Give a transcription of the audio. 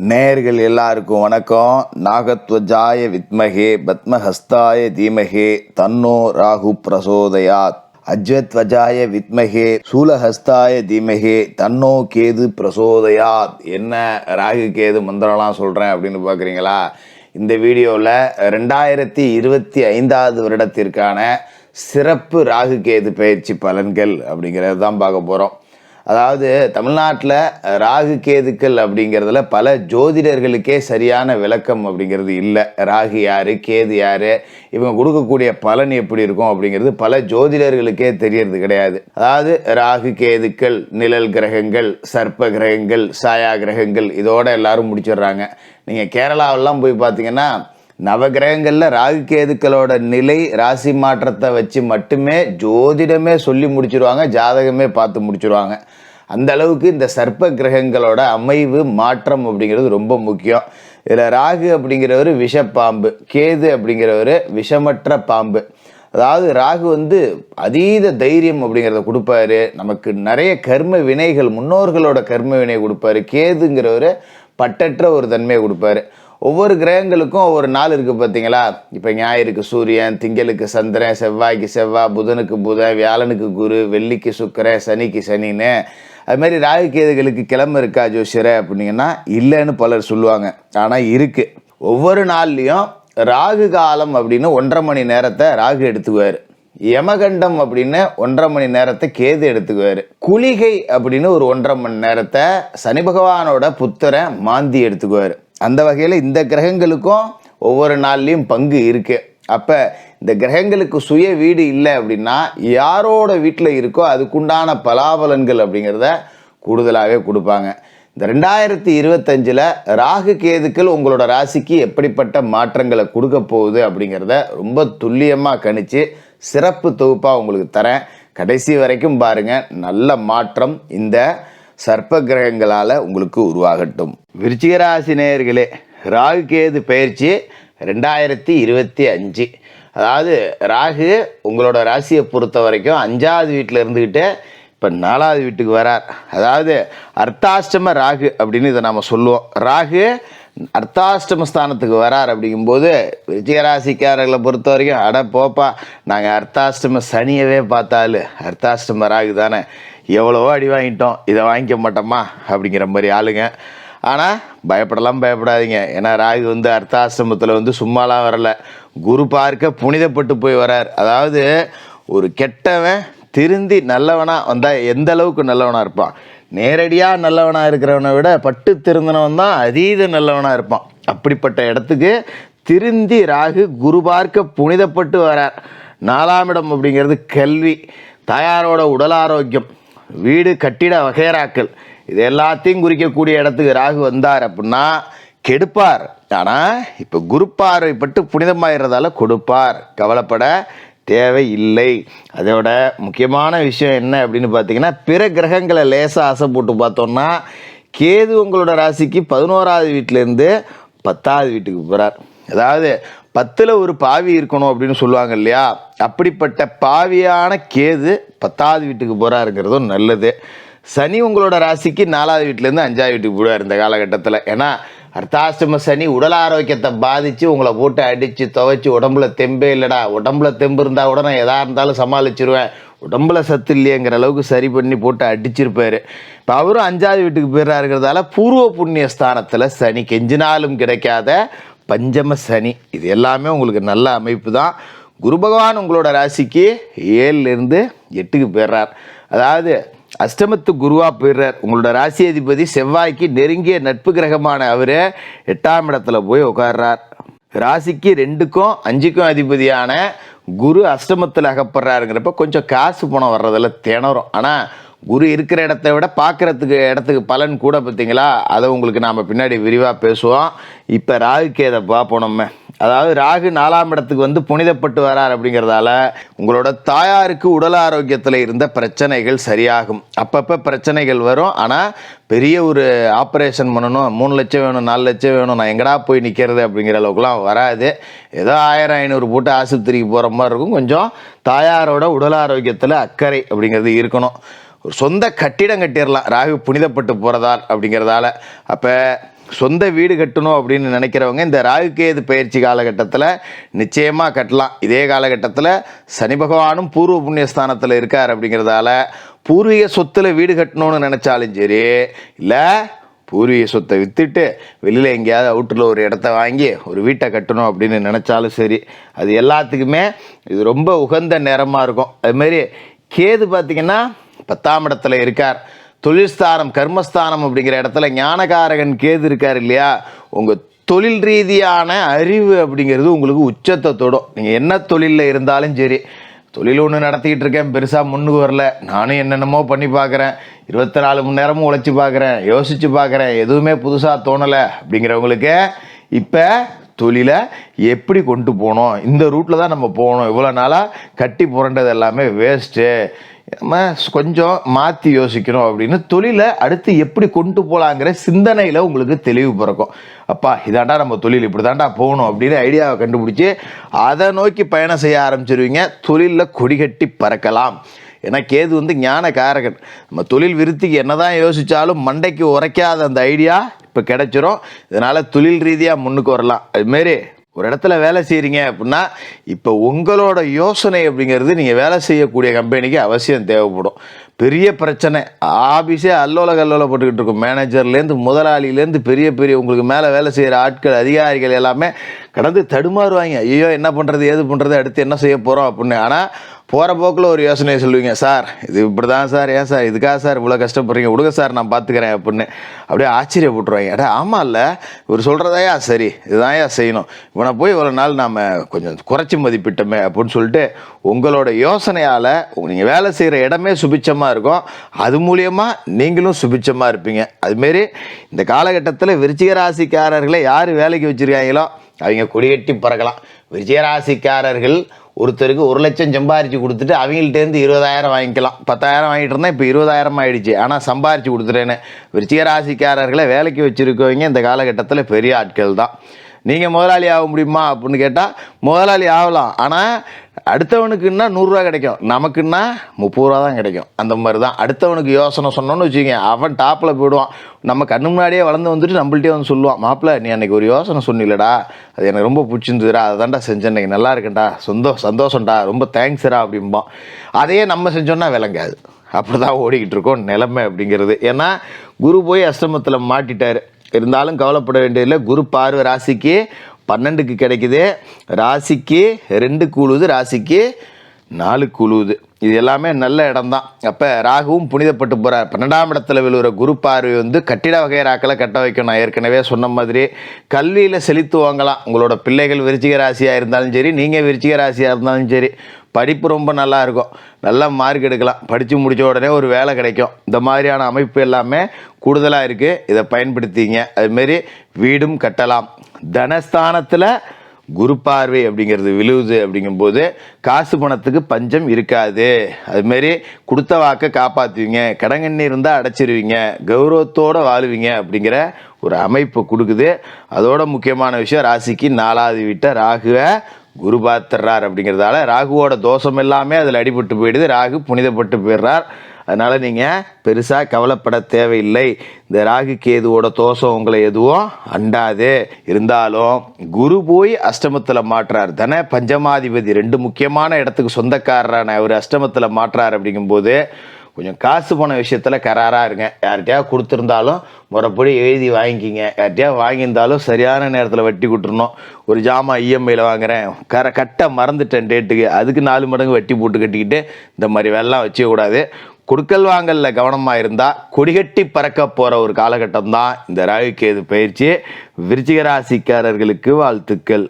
நேயர்கள் எல்லாருக்கும் வணக்கம். நாகத்வஜாய வித்மகே பத்மஹஸ்தாய தீமகே தன்னோ ராகு பிரசோதயாத். அஜ்வத்வஜாய வித்மகே சூலஹஸ்தாய தீமகே தன்னோ கேது பிரசோதயாத். என்ன ராகு கேது மந்திரம்லாம் சொல்கிறேன் அப்படின்னு பார்க்குறீங்களா? இந்த வீடியோவில் 2025 வருடத்திற்கான சிறப்பு ராகு கேது பயிற்சி பலன்கள் அப்படிங்கிறது தான் பார்க்க போகிறோம். அதாவது தமிழ்நாட்டில் ராகு கேதுக்கள் அப்படிங்கிறதுல பல ஜோதிடர்களுக்கே சரியான விளக்கம் அப்படிங்கிறது இல்லை. ராகு யார், கேது யார், இவங்க கொடுக்கக்கூடிய பலன் எப்படி இருக்கும் அப்படிங்கிறது பல ஜோதிடர்களுக்கே தெரியறது கிடையாது. அதாவது ராகு கேதுக்கள், நிழல் கிரகங்கள், சர்ப்ப கிரகங்கள், சாயா கிரகங்கள் இதோட எல்லாரும் முடிச்சிடுறாங்க. நீங்கள் கேரளாவெல்லாம் போய் பார்த்தீங்கன்னா நவகிரகங்களில் ராகு கேதுக்களோட நிலை, ராசி மாற்றத்தை வச்சு மட்டுமே ஜோதிடமே சொல்லி முடிச்சிடுவாங்க, ஜாதகமே பார்த்து முடிச்சிடுவாங்க. அந்த அளவுக்கு இந்த சர்ப்ப கிரகங்களோட அமைவு மாற்றம் அப்படிங்கிறது ரொம்ப முக்கியம். இதில் ராகு அப்படிங்கிறவர் விஷப்பாம்பு, கேது அப்படிங்கிறவர் விஷமற்ற பாம்பு. அதாவது ராகு அதீத தைரியம் அப்படிங்கிறத கொடுப்பாரு, நமக்கு நிறைய கர்ம வினைகள், முன்னோர்களோட கர்ம வினை கொடுப்பாரு. கேதுங்கிறவர் பட்டற்ற ஒரு தன்மையை கொடுப்பாரு. ஒவ்வொரு கிரகங்களுக்கும் ஒவ்வொரு நாள் இருக்குது பார்த்தீங்களா? இப்போ ஞாயிறுக்கு சூரியன், திங்களுக்கு சந்திரன், செவ்வாய்க்கு செவ்வாய், புதனுக்கு புதன், வியாழனுக்கு குரு, வெள்ளிக்கு சுக்கிரன், சனிக்கு சனின்னு. அது மாதிரி ராகு கேதுகளுக்கு கிழமை இருக்கா ஜோசியரை அப்படிங்கன்னா இல்லைன்னு பலர் சொல்லுவாங்க. ஆனால் இருக்குது. ஒவ்வொரு நாள்லேயும் ராகு காலம் அப்படின்னு 1.5 மணி நேரத்தை ராகு எடுத்துக்குவார். யமகண்டம் அப்படின்னு 1.5 மணி நேரத்தை கேது எடுத்துக்குவார். குளிகை அப்படின்னு ஒரு 1.5 மணி நேரத்தை சனி பகவானோட புத்திரன் மாந்தி எடுத்துக்குவார். அந்த வகையில் இந்த கிரகங்களுக்கும் ஒவ்வொரு நாள்லேயும் பங்கு இருக்குது. அப்போ இந்த கிரகங்களுக்கு சுய வீடு இல்லை அப்படின்னா யாரோட வீட்டில் இருக்கோ அதுக்குண்டான பலாபலன்கள் அப்படிங்கிறத கூடுதலாகவே கொடுப்பாங்க. இந்த 2025 ராகு கேதுக்கள் உங்களோட ராசிக்கு எப்படிப்பட்ட மாற்றங்களை கொடுக்க போகுது அப்படிங்கிறத ரொம்ப துல்லியமாக கணிச்சு சிறப்பு தொகுப்பாக உங்களுக்கு தரேன். கடைசி வரைக்கும் பாருங்கள். நல்ல மாற்றம் இந்த சர்ப்ப கிரகங்களால் உங்களுக்கு உருவாகட்டும். விருச்சிக ராசி நேயர்களே, ராகு கேது பயிற்சி 2025. அதாவது ராகு உங்களோட ராசியை பொறுத்த வரைக்கும் 5ஆவது வீட்டில் இருந்துக்கிட்டு இப்போ 4ஆவது வீட்டுக்கு வரார். அதாவது அர்த்தாஷ்டம ராகு அப்படின்னு இதை நம்ம சொல்லுவோம். ராகு அர்த்தாஷ்டம ஸ்தானத்துக்கு வரார் அப்படிங்கும்போது விருச்சிகராசிக்காரர்களை பொறுத்த வரைக்கும் அட போப்பா, நாங்கள் அர்த்தாஷ்டம சனியவே பார்த்தாலும் அர்த்தாஷ்டம ராகு தானே, எவ்வளவோ அடி வாங்கிட்டோம், இதை வாங்கிக்க மாட்டோமா அப்படிங்கிற மாதிரி ஆளுங்க. ஆனால் பயப்படாதீங்க. ஏன்னா ராகு அர்த்தாஷ்டமத்தில் சும்மாலாம் வரலை, குரு பார்க்க புனிதப்பட்டு போய் வரார். அதாவது ஒரு கெட்டவன் திருந்தி நல்லவனாக வந்தால் எந்த அளவுக்கு நல்லவனாக இருப்பான், நேரடியாக நல்லவனாக இருக்கிறவனை விட பட்டு திருந்தினவன் தான் அதீத நல்லவனாக இருப்பான். அப்படிப்பட்ட இடத்துக்கு திருந்தி ராகு குரு பார்க்க புனிதப்பட்டு வரார். 4ஆம் இடம் அப்படிங்கிறது கல்வி, தாயாரோட உடல் ஆரோக்கியம், வீடு கட்டிட வகைராக்கள், இது எல்லாத்தையும் குறிக்கக்கூடிய இடத்துக்கு ராகு வந்தார் அப்படின்னா கெடுப்பார். ஆனால் இப்போ குரு பார்வைப்பட்டு புனிதமாகிறதால கொடுப்பார், கவலைப்பட தேவையில்லை. அதோட முக்கியமான விஷயம் என்ன அப்படின்னு பார்த்தீங்கன்னா, பிற கிரகங்களை லேசாக ஆசை போட்டு பார்த்தோம்னா கேது உங்களோட ராசிக்கு 11ஆவது வீட்டிலேருந்து 10ஆவது வீட்டுக்கு போகிறார். அதாவது 10ல் ஒரு பாவி இருக்கணும் அப்படின்னு சொல்லுவாங்க இல்லையா? அப்படிப்பட்ட பாவியான கேது 10ஆவது வீட்டுக்கு போகிறாருங்கிறதும் நல்லது. சனி உங்களோட ராசிக்கு 4ஆவது வீட்டிலேருந்து 5ஆவது வீட்டுக்கு போடுவார் இந்த காலகட்டத்தில். ஏன்னா அர்த்தாஷ்டம சனி உடல் ஆரோக்கியத்தை பாதித்து உங்களை போட்டு அடித்து துவைச்சி உடம்புல தெம்பே இல்லைடா, உடம்புல தெம்பு இருந்தால் கூட நான் எதாக இருந்தாலும் சமாளிச்சிருவேன், உடம்புல சத்து இல்லையேங்கிற அளவுக்கு சரி பண்ணி போட்டு அடிச்சிருப்பார். இப்போ அவரும் 5ஆவது வீட்டுக்கு போயிடுறாருங்கிறதால பூர்வ புண்ணிய ஸ்தானத்தில் சனி, கெஞ்சினாலும் கிடைக்காத பஞ்சம சனி, இது எல்லாமே உங்களுக்கு நல்ல அமைப்பு தான். குரு பகவான் உங்களோட ராசிக்கு 7லேருந்து 8க்கு போயிடுறார். அதாவது அஷ்டமத்து குருவாக போயிடுறார். உங்களோட ராசி அதிபதி செவ்வாய்க்கு நெருங்கிய நட்பு கிரகமான அவர் 8ஆம் இடத்துல போய் உட்கார்றார். ராசிக்கு 2க்கும் 5க்கும் அதிபதியான குரு அஷ்டமத்தில் அகப்படுறாருங்கிறப்ப கொஞ்சம் காசு பணம் வர்றதில் திணறும். ஆனால் குரு இருக்கிற இடத்த விட பார்க்குறதுக்கு இடத்துக்கு பலன் கூட பார்த்தீங்களா? அதை உங்களுக்கு நாம் பின்னாடி விரிவாக பேசுவோம். இப்போ ராகு கேதை பார்ப்போம் நம்ம. அதாவது ராகு 4ஆம் இடத்துக்கு புனிதப்பட்டு வரார் அப்படிங்கிறதால உங்களோட தாயாருக்கு உடல் ஆரோக்கியத்தில் இருந்த பிரச்சனைகள் சரியாகும். அப்பப்போ பிரச்சனைகள் வரும். ஆனால் பெரிய ஒரு ஆப்ரேஷன் பண்ணணும், 3 லட்சம் வேணும், 4 லட்சம் வேணும், நான் எங்கடா போய் நிற்கிறது அப்படிங்கிற அளவுக்குலாம் வராது. ஏதோ 1000-500 போட்டு ஆஸ்பத்திரிக்கு போகிற மாதிரி இருக்கும். கொஞ்சம் தாயாரோட உடல் ஆரோக்கியத்தில் அக்கறை அப்படிங்கிறது இருக்கணும். ஒரு சொந்த கட்டிடம் கட்டிடலாம் ராகு புனிதப்பட்டு போகிறதால் அப்படிங்கிறதால. அப்போ சொந்த வீடு கட்டணும் அப்படின்னு நினைக்கிறவங்க இந்த ராகு கேது பயிற்சி காலகட்டத்தில் நிச்சயமாக கட்டலாம். இதே காலகட்டத்தில் சனி பகவானும் பூர்வ புண்ணியஸ்தானத்தில் இருக்கார் அப்படிங்கிறதால பூர்வீக சொத்தில் வீடு கட்டணும்னு நினச்சாலும் சரி, இல்லை பூர்வீக சொத்தை விற்றுட்டு வெளியில் எங்கேயாவது அவுட்டரில் ஒரு இடத்த வாங்கி ஒரு வீட்டை கட்டணும் அப்படின்னு நினச்சாலும் சரி, அது எல்லாத்துக்குமே இது ரொம்ப உகந்த நேரமாக இருக்கும். அதுமாரி கேது பார்த்திங்கன்னா 10ஆம் இடத்துல இருக்கார். தொழில்ஸ்தானம் கர்மஸ்தானம் அப்படிங்கிற இடத்துல ஞானகாரகன் கேது இருக்கார் இல்லையா, உங்கள் தொழில் ரீதியான அறிவு அப்படிங்கிறது உங்களுக்கு உச்சத்தை தொடும். நீங்கள் என்ன தொழிலில் இருந்தாலும் சரி, தொழில் ஒன்று நடத்திக்கிட்டு இருக்கேன், பெருசாக முன்னுக்கு வரல, நானும் என்னென்னமோ பண்ணி பார்க்குறேன், 24 மணி நேரமும் உழைச்சி பார்க்குறேன், யோசித்து பார்க்குறேன், எதுவுமே புதுசாக தோணலை அப்படிங்கிறவங்களுக்கு இப்போ தொழிலை எப்படி கொண்டு போகணும், இந்த ரூட்டில் தான் நம்ம போகணும், இவ்வளோ நாளாக கட்டி புரண்டது எல்லாமே வேஸ்ட்டு, நம்ம கொஞ்சம் மாற்றி யோசிக்கணும் அப்படின்னு தொழிலை அடுத்து எப்படி கொண்டு போகலாங்கிற சிந்தனையில் உங்களுக்கு தெளிவு பிறக்கும். அப்பா இதாண்டா நம்ம தொழில் இப்படி தாண்டா போகணும் அப்படின்னு ஐடியாவை கண்டுபிடிச்சி அதை நோக்கி பயணம் செய்ய ஆரம்பிச்சிருவீங்க. தொழிலில் கொடிகட்டி பறக்கலாம். ஏன்னா கேது ஞான காரகன். நம்ம தொழில் விருத்திக்கு என்னதான் யோசித்தாலும் மண்டைக்கு உரைக்காத அந்த ஐடியா இப்போ கிடைச்சிரும். இதனால் தொழில் ரீதியாக முன்னுக்கு வரலாம். அதுமாரி ஒரு இடத்துல வேலை செய்கிறீங்க அப்படின்னா இப்போ உங்களோட யோசனை அப்படிங்கிறது நீங்கள் வேலை செய்யக்கூடிய கம்பெனிக்கு அவசியம் தேவைப்படும். பெரிய பிரச்சனை, ஆஃபீஸே அல்லோல கல்லோல போட்டுக்கிட்டு இருக்கும். மேனேஜர்லேருந்து முதலாளியிலேருந்து பெரிய பெரிய உங்களுக்கு மேலே வேலை செய்கிற ஆட்கள் அதிகாரிகள் எல்லாமே கடந்து தடுமாறுவாங்க. ஐயோ என்ன பண்ணுறது ஏது பண்ணுறது அடுத்து என்ன செய்ய போகிறோம் அப்படின்னு. ஆனால் போகிற போக்கில் ஒரு யோசனையை சொல்லுவீங்க, சார் இது இப்படி தான் சார், ஏன் சார் இதுக்காக சார் இவ்வளோ கஷ்டப்படுறீங்க, விடுங்க சார் நான் பார்த்துக்கிறேன் அப்படின்னு. அப்படியே ஆச்சரியப்பட்டுருவாங்க. அடா ஆமாம் இல்லை இவர் சொல்கிறதாயா சரி, இதுதான் செய்யணும், இவனை போய் இவ்வளோ நாள் நாம் கொஞ்சம் குறைச்சி மதிப்பிட்டோமே அப்படின்னு சொல்லிட்டு உங்களோட யோசனையால் நீங்கள் வேலை செய்கிற இடமே சுபிச்சமாக இருக்கும். அது மூலியமாக நீங்களும் சுபிச்சமாக இருப்பீங்க. அதுமாரி இந்த காலகட்டத்தில் விருச்சிக ராசிக்காரர்களை யார் வேலைக்கு வச்சுருக்காங்களோ அவங்க கொடிகட்டி பறக்கலாம். விருச்சிக ராசிக்காரர்கள் ஒருத்தருக்கு 1 லட்சம் சம்பாரித்து கொடுத்துட்டு அவங்கள்ட்டேருந்து 20,000 வாங்கிக்கலாம். 10,000 வாங்கிட்டு இருந்தால் இப்போ 20,000 ஆகிடுச்சு. ஆனால் சம்பாரித்து கொடுத்துட்டேன்னு விருச்சிக ராசிக்காரர்களை வேலைக்கு வச்சுருக்கவங்க இந்த காலகட்டத்தில் பெரிய ஆட்கள் தான். நீங்கள் முதலாளி ஆக முடியுமா அப்படின்னு கேட்டால் முதலாளி ஆகலாம். ஆனால் அடுத்தவனுக்குன்னா 100 ரூபா கிடைக்கும், நமக்குன்னா 30 ரூபா தான் கிடைக்கும். அந்த மாதிரி தான் அடுத்தவனுக்கு யோசனை சொன்னோன்னு வச்சுக்கோங்க, அவன் டாப்பில் போயிடுவான். நம்ம கண்ணு முன்னாடியே வளர்ந்து வந்துட்டு நம்மள்ட்டே வந்து சொல்லுவான், மாப்பிள்ள நீ அன்றைக்கி ஒரு யோசனை சொன்னில்லடா, அது எனக்கு ரொம்ப பிடிச்சிருந்துடா, அதை தான்டா செஞ்சேன், இன்றைக்கி நல்லா இருக்கேன்டா, சந்தோஷம்டா, ரொம்ப தேங்க்ஸ்டா அப்படிம்பான். அதையே நம்ம செஞ்சோன்னா விளங்காது. அப்படி தான் ஓடிக்கிட்டு இருக்கோம் நிலைமை அப்படிங்கிறது. ஏன்னா குரு போய் அஷ்டமத்தில் மாட்டிட்டார். இருந்தாலும் கவலைப்பட வேண்டியதில்லை. குரு பார்வை ராசிக்கு 12க்கு கிடைக்குது, ராசிக்கு 2 கூழுது, ராசிக்கு 4 கூழுது. இது எல்லாமே நல்ல இடம்தான். அப்போ ராகுவும் புனிதப்பட்டு போகிறார். 12ஆம் இடத்துல விழுகிற குரு பார்வை கட்டிட வகைராக்களை கட்ட வைக்கணும். நான் ஏற்கனவே சொன்ன மாதிரி கல்வியில் செழித்து வாங்கலாம். உங்களோட பிள்ளைகள் விருச்சிக ராசியாக இருந்தாலும் சரி, நீங்கள் விருச்சிக ராசியாக இருந்தாலும் சரி, படிப்பு ரொம்ப நல்லா இருக்கும், நல்லா மார்க் எடுக்கலாம், படித்து முடித்த உடனே ஒரு வேலை கிடைக்கும். இந்த மாதிரியான அமைப்பு எல்லாமே கூடுதலாக இருக்குது. இதை பயன்படுத்திங்க. அதுமாரி வீடும் கட்டலாம். தனஸ்தானத்தில் குரு பார்வை அப்படிங்கிறது விழுவுது அப்படிங்கும்போது காசு பணத்துக்கு பஞ்சம் இருக்காது. அதுமாரி கொடுத்த வாக்கை காப்பாற்றுவீங்க, கடங்கண்ணி இருந்தால் அடைச்சிருவீங்க, கௌரவத்தோடு வாழுவீங்க அப்படிங்கிற ஒரு அமைப்பு கொடுக்குது. அதோட முக்கியமான விஷயம், ராசிக்கு 4வது வீட்டை ராகுவை குரு பார்த்துறார். அப்படிங்கிறதால ராகுவோட தோஷம் எல்லாமே அதில் அடிபட்டு போயிடுது. ராகு புனிதப்பட்டு போயிடுறார். அதனால் நீங்கள் பெருசாக கவலைப்பட தேவையில்லை. இந்த ராகு கேதுவோட தோஷம் உங்களை எதுவும் அண்டாது. இருந்தாலும் குரு போய் அஷ்டமத்தில் மாற்றார். தன பஞ்சமாதிபதி 2 முக்கியமான இடத்துக்கு சொந்தக்காரரான அவர் அஷ்டமத்தில் மாற்றார். அப்படிங்கும்போது கொஞ்சம் காசு போன விஷயத்தில் கராராக இருங்க. யார்கிட்டயாவது கொடுத்துருந்தாலும் முறைப்படி எழுதி வாங்கிக்கிங்க. யார்கிட்டயாவது வாங்கியிருந்தாலும் சரியான நேரத்தில் வட்டி கொடுத்துடணும். ஒரு ஜாமான் இஎம்ஐயில் வாங்குகிறேன், கட்ட மறந்துட்டேன் டேட்டுக்கு, அதுக்கு 4 மடங்கு வட்டி போட்டு கட்டிக்கிட்டு இந்த மாதிரி வெள்ளம் வச்சுக்கூடாது. கொடுக்கல் வாங்கலில் கவனமாக இருந்தால் கொடிகட்டி பறக்க போகிற ஒரு காலகட்டம் தான் இந்த ராகு கேது பயிற்சி. விருச்சிக ராசிக்காரர்களுக்கு வாழ்த்துக்கள்.